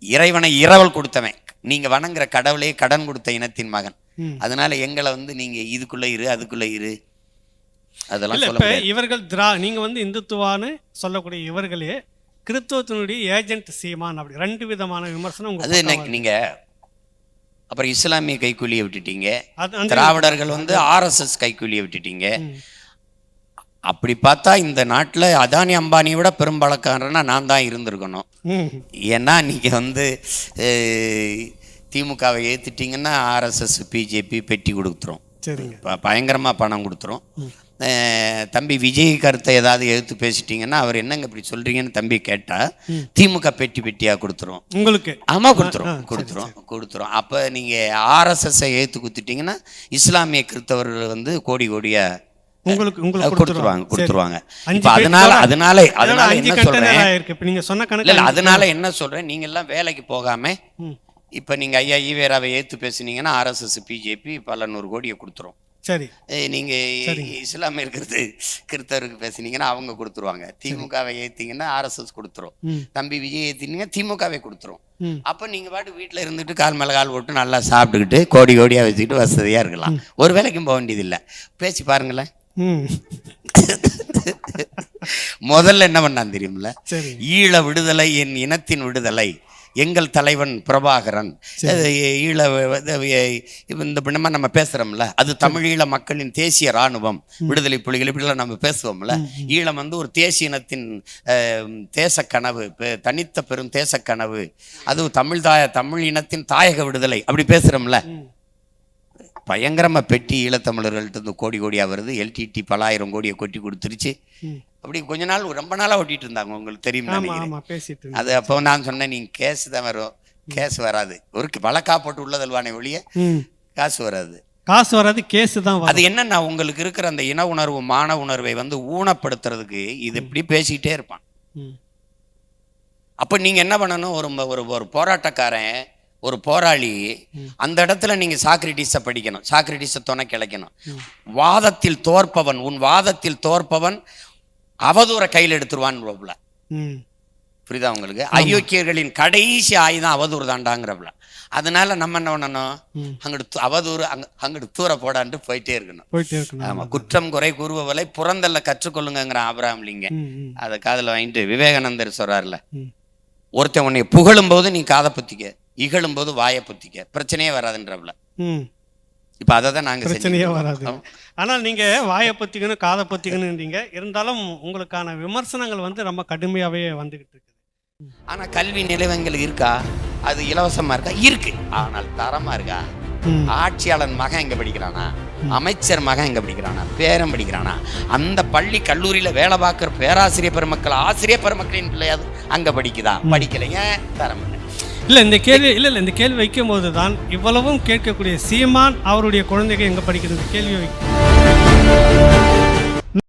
இறைவனை இரவல் கொடுத்தவன், நீங்க வணங்குற கடவுளே கடன் கொடுத்த இனத்தின் மகன். அதனால எங்களை நீங்க இதுக்குள்ள இரு அதுக்குள்ள இரு அதெல்லாம் சொல்ல முடியாது. இவர்கள் நீங்க இந்துத்துவான்னு சொல்லக்கூடிய இவர்களே கிறிஸ்தவத்தினுடைய ஏஜென்ட் சீமான், அப்படி ரெண்டு விதமான விமர்சனம். அது நீங்க அப்புறம் இஸ்லாமிய கைக்கூலியை விட்டுட்டீங்க, திராவிடர்கள் RSS கைக்கூலியை விட்டுட்டீங்க. அப்படி பார்த்தா இந்த நாட்டில் அதானி அம்பானியை விட பெரும்பழக்காரன்னா நான் தான் இருந்திருக்கணும். ஏன்னா நீங்கள் திமுகவை ஏற்றுட்டிங்கன்னா RSS பிஜேபி பெட்டி கொடுத்துரும், பயங்கரமாக பணம் கொடுத்துரும். தம்பி விஜய் கருத்தை ஏதாவது எழுத்து பேசிட்டீங்கன்னா அவர் என்னங்க இப்படி சொல்றீங்கன்னு தம்பி கேட்டா திமுக பெட்டி பெட்டியாக கொடுத்துரும் உங்களுக்கு. ஆமாம் கொடுத்துரும். அப்போ நீங்கள் RSS எழுத்து கொடுத்துட்டீங்கன்னா இஸ்லாமிய கிறிஸ்தவர்கள் கோடி கோடியா கொடுத்துருவாங்க. அதனால என்ன சொல்றேன், நீங்க எல்லாம் வேலைக்கு போகாம இப்ப நீங்க ஐயா ஈவேராவை ஏத்து பேசுனீங்கன்னா RSS பிஜேபி பல 100 கோடியை கொடுத்துரும். சரி, நீங்க இஸ்லாமிய கிறிஸ்தவருக்கு பேசுனீங்கன்னா அவங்க கொடுத்துருவாங்க. திமுகவை ஏத்தீங்கன்னா RSS கொடுத்துரும். தம்பி விஜய் ஏத்தினீங்க திமுகவே கொடுத்துரும். அப்ப நீங்க பாட்டு வீட்டுல இருந்துட்டு கால் மேல கால் போட்டு நல்லா சாப்பிட்டுக்கிட்டு கோடி கோடியா வச்சுக்கிட்டு வசதியா இருக்கலாம். ஒரு வேலைக்கும் போக வேண்டியது இல்லை. பேசி பாருங்களேன். முதல்ல என்ன பண்ணான் தெரியுமில்ல, ஈழ விடுதலை என் இனத்தின் விடுதலை, எங்கள் தலைவன் பிரபாகரன், ஈழ இந்த பின்னமா நம்ம பேசுறோம்ல, அது தமிழீழ மக்களின் தேசிய இராணுவம், விடுதலை புலிகள், இப்படிலாம் நம்ம பேசுவோம்ல. ஈழம் ஒரு தேசிய இனத்தின் தேச கனவு, தனித்த பெரும் தேச கனவு, அது தமிழ் இனத்தின் தாயக விடுதலை, அப்படி பேசுறோம்ல. பயங்கரமா பெட்டி ஈழத்தமிழர்கள்ட்ட கோடி கோடியா வருது. LTT பல 1000 கோடியை கொட்டி கொடுத்துருச்சு. அப்படி கொஞ்ச நாள் ரொம்ப நாளா ஓட்டிட்டு இருந்தாங்க, உங்களுக்கு தெரியும். அது அப்போ நான் சொன்னேன், நீங்க கேஸ் தான் வரும், கேஸ் வராது, ஒரு வழக்கா போட்டு உள்ளதல்வானே ஒழிய காசு வராது, கேஸ் தான். அது என்னன்னா உங்களுக்கு இருக்கிற அந்த இன உணர்வு மான உணர்வை ஊனப்படுத்துறதுக்கு இது இப்படி பேசிக்கிட்டே இருப்பான். அப்ப நீங்க என்ன பண்ணணும், ஒரு போராட்டக்காரன், ஒரு போராளி, அந்த இடத்துல நீங்க சாக்ரட்டிஸை படிக்கணும், சாக்ரட்டிஸை துணை கிளைக்கணும். வாதத்தில் தோற்பவன், உன் வாதத்தில் தோற்பவன் அவதூற கையில் எடுத்துருவான். புரியுதா உங்களுக்கு? அயோக்கியர்களின் கடைசி ஆயுதம் அவதூறு தாண்டாங்கிறப்பல. அதனால நம்ம என்ன பண்ணணும், அங்கிட்டு அவதூறு அங்கிட்டு தூர போடான்ட்டு போயிட்டே இருக்கணும். ஆமா, குற்றம் குறை கூறுபவரை புறந்தல்ல கற்றுக்கொள்ளுங்கிற ஆபிரகாம் லிங்கன் அதை காதுல வாங்கிட்டு விவேகானந்தர் சொல்றாருல, ஒருத்தன் உன்னை புகழும் போது நீ காதை பத்திக்க, இகழும் போது வாயை பத்திக்க, பிரச்சனையே வராதுன்றப்பல. இப்ப அதான் நாங்க பிரச்சனையே வராது. ஆனால் நீங்க வாயை பத்திக்கணும் காதை பத்திக்கணும் இருந்தாலும் உங்களுக்கான விமர்சனங்கள் ரொம்ப கடுமையாவே வந்துகிட்டு இருக்கு. ஆனா கல்வி நிலையங்கள் இருக்கா, அது இலவசமா இருக்கா? இருக்கு. ஆனால் தரமா இருக்கா? ஆட்சியாளன் மகன் எங்க படிக்கிறானா, அமைச்சர் மகன் எங்க படிக்கிறானா, பேரன் படிக்கிறானா, அந்த பள்ளி கல்லூரியில வேலை பார்க்கிற பேராசிரியர் பெருமக்கள் ஆசிரியர் பெருமக்களின் பிள்ளையாவது அங்க படிக்குதா? படிக்கலைங்க, தரம் இல்லை. இந்த கேள்வி வைக்கும் போதுதான் இவ்வளவும் கேட்கக்கூடிய சீமான் அவருடைய குழந்தைகள் எங்க படிக்கிறது கேள்வி வைக்கும்.